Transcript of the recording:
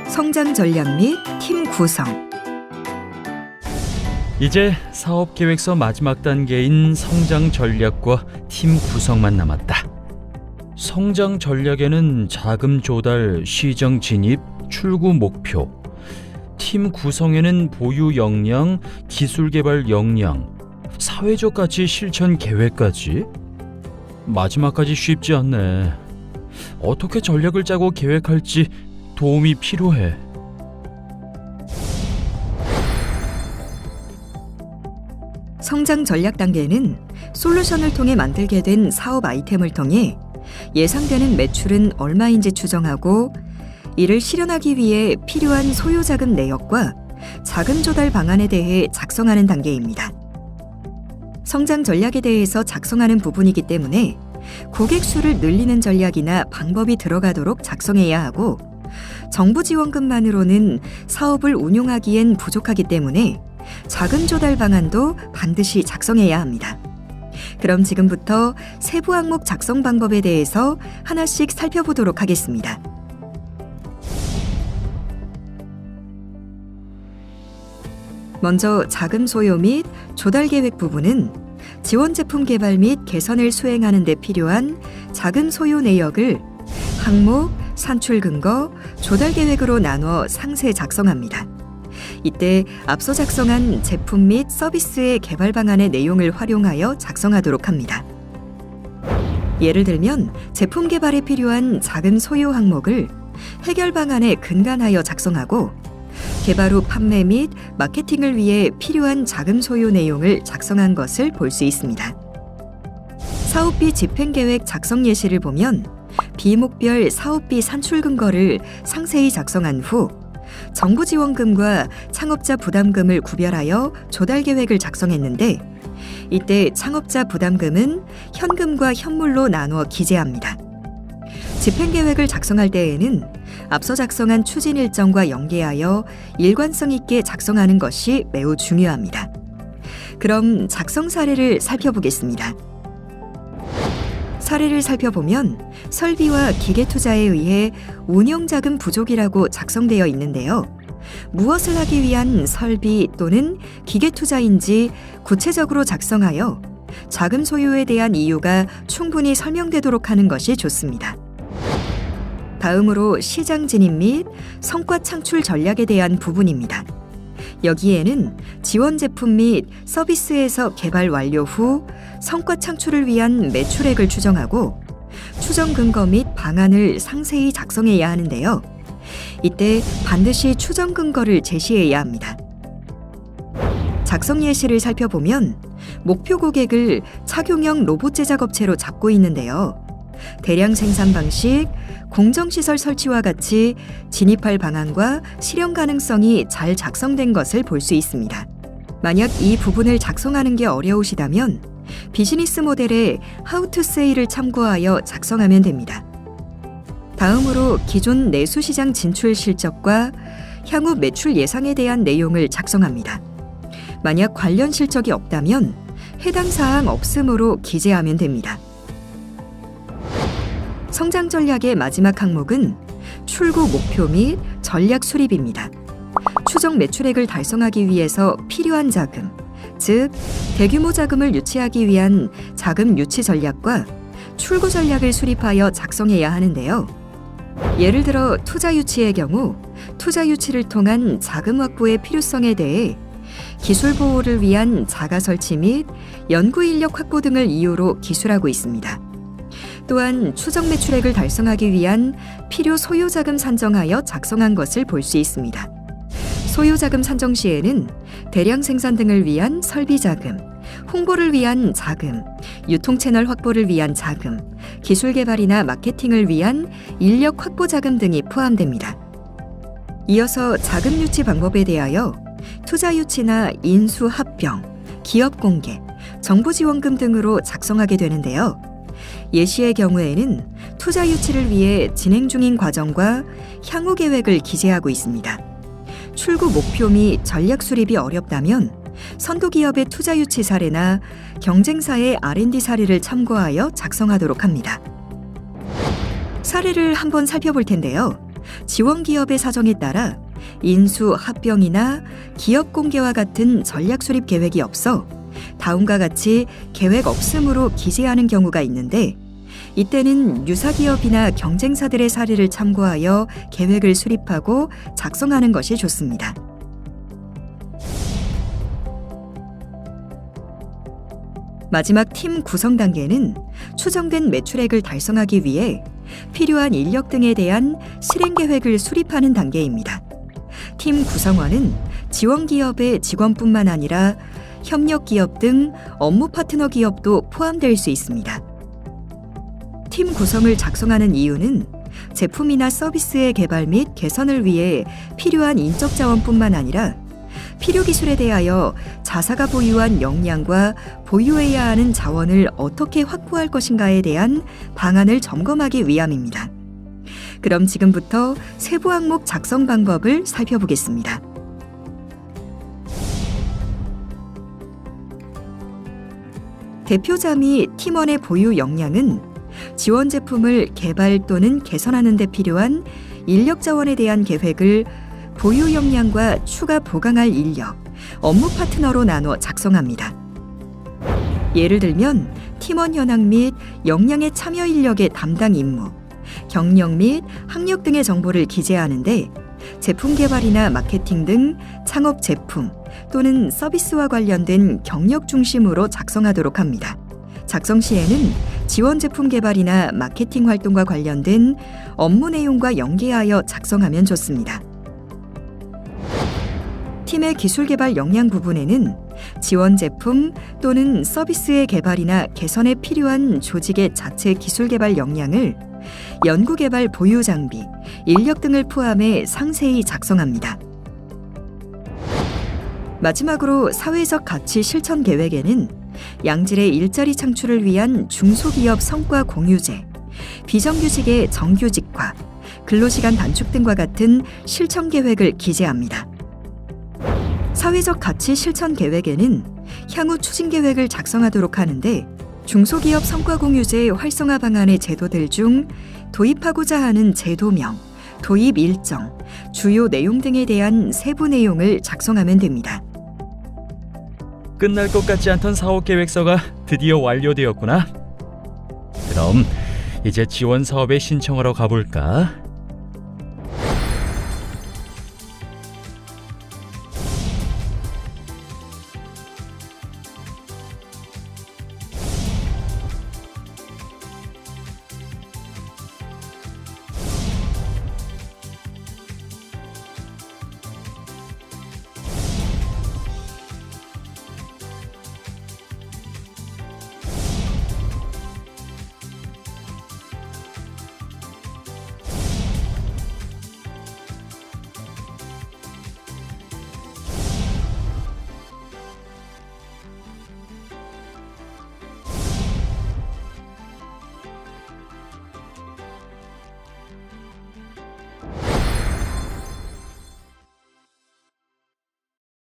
성장 전략 및 팀 구성. 이제 사업 계획서 마지막 단계인 성장 전략과 팀 구성만 남았다. 성장 전략에는 자금 조달, 시장 진입, 출구 목표, 팀 구성에는 보유 역량, 기술 개발 역량, 사회적 가치 실천 계획까지. 마지막까지 쉽지 않네. 어떻게 전략을 짜고 계획할지 도움이 필요해. 성장 전략 단계는 솔루션을 통해 만들게 된 사업 아이템을 통해 예상되는 매출은 얼마인지 추정하고 이를 실현하기 위해 필요한 소요 자금 내역과 자금 조달 방안에 대해 작성하는 단계입니다. 성장 전략에 대해서 작성하는 부분이기 때문에 고객 수를 늘리는 전략이나 방법이 들어가도록 작성해야 하고 정부 지원금만으로는 사업을 운용하기엔 부족하기 때문에 자금 조달 방안도 반드시 작성해야 합니다. 그럼 지금부터 세부 항목 작성 방법에 대해서 하나씩 살펴보도록 하겠습니다. 먼저 자금 소요 및 조달 계획 부분은 지원 제품 개발 및 개선을 수행하는 데 필요한 자금 소요 내역을 항목, 산출 근거, 조달 계획으로 나눠 상세 작성합니다. 이때 앞서 작성한 제품 및 서비스의 개발 방안의 내용을 활용하여 작성하도록 합니다. 예를 들면 제품 개발에 필요한 자금 소요 항목을 해결 방안에 근간하여 작성하고 개발 후 판매 및 마케팅을 위해 필요한 자금 소요 내용을 작성한 것을 볼 수 있습니다. 사업비 집행계획 작성 예시를 보면 비목별 사업비 산출 근거를 상세히 작성한 후 정부 지원금과 창업자 부담금을 구별하여 조달 계획을 작성했는데 이때 창업자 부담금은 현금과 현물로 나누어 기재합니다. 집행계획을 작성할 때에는 앞서 작성한 추진 일정과 연계하여 일관성 있게 작성하는 것이 매우 중요합니다. 그럼 작성 사례를 살펴보겠습니다. 사례를 살펴보면 설비와 기계 투자에 의해 운영자금 부족이라고 작성되어 있는데요. 무엇을 하기 위한 설비 또는 기계 투자인지 구체적으로 작성하여 자금 소요에 대한 이유가 충분히 설명되도록 하는 것이 좋습니다. 다음으로 시장 진입 및 성과 창출 전략에 대한 부분입니다. 여기에는 지원 제품 및 서비스에서 개발 완료 후 성과 창출을 위한 매출액을 추정하고 추정 근거 및 방안을 상세히 작성해야 하는데요. 이때 반드시 추정 근거를 제시해야 합니다. 작성 예시를 살펴보면 목표 고객을 착용형 로봇 제작 업체로 잡고 있는데요. 대량 생산 방식, 공정시설 설치와 같이 진입할 방안과 실현 가능성이 잘 작성된 것을 볼 수 있습니다. 만약 이 부분을 작성하는 게 어려우시다면 비즈니스 모델의 How to Say를 참고하여 작성하면 됩니다. 다음으로 기존 내수시장 진출 실적과 향후 매출 예상에 대한 내용을 작성합니다. 만약 관련 실적이 없다면 해당 사항 없음으로 기재하면 됩니다. 성장 전략의 마지막 항목은 출구 목표 및 전략 수립입니다. 추정 매출액을 달성하기 위해서 필요한 자금, 즉 대규모 자금을 유치하기 위한 자금 유치 전략과 출구 전략을 수립하여 작성해야 하는데요. 예를 들어 투자 유치의 경우 투자 유치를 통한 자금 확보의 필요성에 대해 기술 보호를 위한 자가 설치 및 연구 인력 확보 등을 이유로 기술하고 있습니다. 또한 추정 매출액을 달성하기 위한 필요 소요 자금 산정하여 작성한 것을 볼 수 있습니다. 소요 자금 산정 시에는 대량 생산 등을 위한 설비 자금, 홍보를 위한 자금, 유통 채널 확보를 위한 자금, 기술 개발이나 마케팅을 위한 인력 확보 자금 등이 포함됩니다. 이어서 자금 유치 방법에 대하여 투자 유치나 인수 합병, 기업 공개, 정부 지원금 등으로 작성하게 되는데요. 예시의 경우에는 투자 유치를 위해 진행 중인 과정과 향후 계획을 기재하고 있습니다. 출구 목표 및 전략 수립이 어렵다면 선도기업의 투자 유치 사례나 경쟁사의 R&D 사례를 참고하여 작성하도록 합니다. 사례를 한번 살펴볼 텐데요. 지원 기업의 사정에 따라 인수, 합병이나 기업 공개와 같은 전략 수립 계획이 없어 다음과 같이 계획 없음으로 기재하는 경우가 있는데, 이때는 유사 기업이나 경쟁사들의 사례를 참고하여 계획을 수립하고 작성하는 것이 좋습니다. 마지막 팀 구성 단계는 추정된 매출액을 달성하기 위해 필요한 인력 등에 대한 실행 계획을 수립하는 단계입니다. 팀 구성원은 지원 기업의 직원뿐만 아니라 협력 기업 등 업무 파트너 기업도 포함될 수 있습니다. 팀 구성을 작성하는 이유는 제품이나 서비스의 개발 및 개선을 위해 필요한 인적 자원뿐만 아니라 필요 기술에 대하여 자사가 보유한 역량과 보유해야 하는 자원을 어떻게 확보할 것인가에 대한 방안을 점검하기 위함입니다. 그럼 지금부터 세부 항목 작성 방법을 살펴보겠습니다. 대표자 및 팀원의 보유 역량은 지원 제품을 개발 또는 개선하는 데 필요한 인력 자원에 대한 계획을 보유 역량과 추가 보강할 인력, 업무 파트너로 나눠 작성합니다. 예를 들면 팀원 현황 및 역량의 참여 인력의 담당 임무, 경력 및 학력 등의 정보를 기재하는데 제품 개발이나 마케팅 등 창업 제품 또는 서비스와 관련된 경력 중심으로 작성하도록 합니다. 작성 시에는 지원 제품 개발이나 마케팅 활동과 관련된 업무 내용과 연계하여 작성하면 좋습니다. 팀의 기술 개발 역량 부분에는 지원 제품 또는 서비스의 개발이나 개선에 필요한 조직의 자체 기술 개발 역량을 연구 개발 보유 장비, 인력 등을 포함해 상세히 작성합니다. 마지막으로 사회적 가치 실천 계획에는 양질의 일자리 창출을 위한 중소기업 성과 공유제, 비정규직의 정규직화, 근로시간 단축 등과 같은 실천 계획을 기재합니다. 사회적 가치 실천 계획에는 향후 추진 계획을 작성하도록 하는데, 중소기업 성과 공유제 활성화 방안의 제도들 중 도입하고자 하는 제도명, 도입 일정, 주요 내용 등에 대한 세부 내용을 작성하면 됩니다. 끝날 것 같지 않던 사업 계획서가 드디어 완료되었구나. 그럼 이제 지원 사업에 신청하러 가볼까?